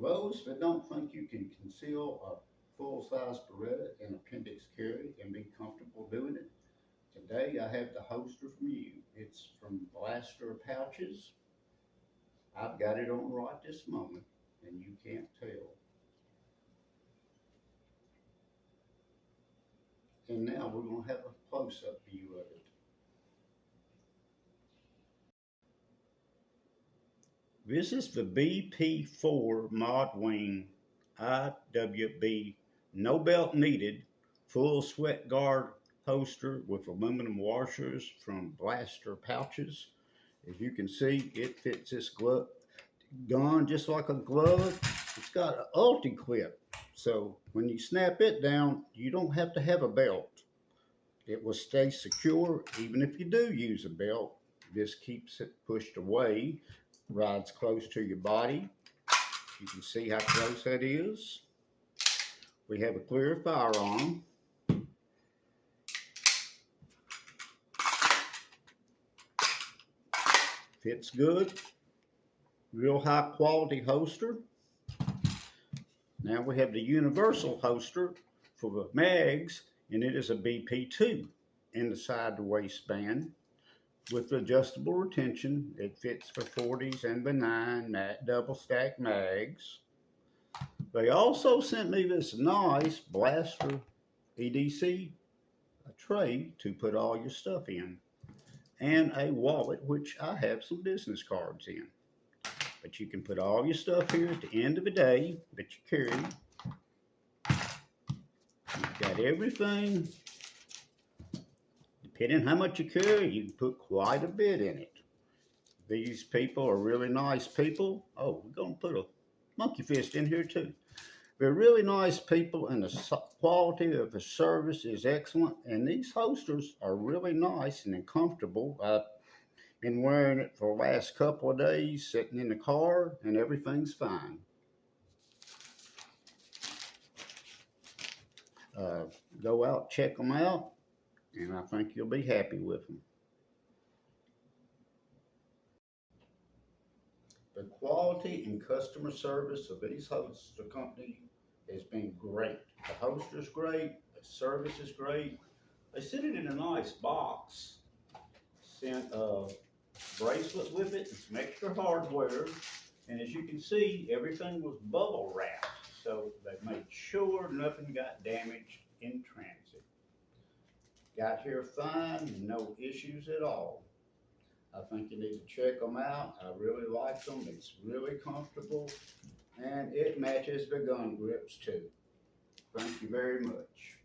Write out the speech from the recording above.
those that don't think you can conceal a full-size Beretta in appendix carry and be comfortable doing it, today I have the holster from you. It's from Blaster Pouches. I've got it on right this moment, and you can't tell. And now we're going to have a close-up view of it. This is the BP4 Mod Wing IWB, no belt needed, full sweat guard holster with aluminum washers from Blaster Pouches. As you can see, it fits this gun just like a glove. It's got an ulti-clip, so when you snap it down, you don't have to have a belt. It will stay secure even if you do use a belt. This keeps it pushed away, rides close to your body. You can see how close that is. We have a clear firearm. Fits good. Real high quality holster. Now we have the universal holster for the mags, and it is a BP2 in the side to waistband with adjustable retention. It fits for 40s and the 9 double stack mags. They also sent me this nice Blaster EDC tray to put all your stuff in, and a wallet which I have some business cards in. But you can put all your stuff here at the end of the day that you carry. You've got everything. Depending on how much you carry, you can put quite a bit in it. These people are really nice people. Oh, we're going to put a monkey fist in here too. They're really nice people, and the quality of the service is excellent. And these holsters are really nice and comfortable. I've been wearing it for the last couple of days, sitting in the car, and everything's fine. Go out, check them out, and I think you'll be happy with them. The quality and customer service of these holster company has been great. The holster's great, the service is great. They sent it in a nice box, sent a bracelet with it and some extra hardware, and as you can see, everything was bubble wrapped, so they made sure nothing got damaged in transit. Got here fine, no issues at all. I think you need to check them out. I really like them. It's really comfortable, and it matches the gun grips too. Thank you very much.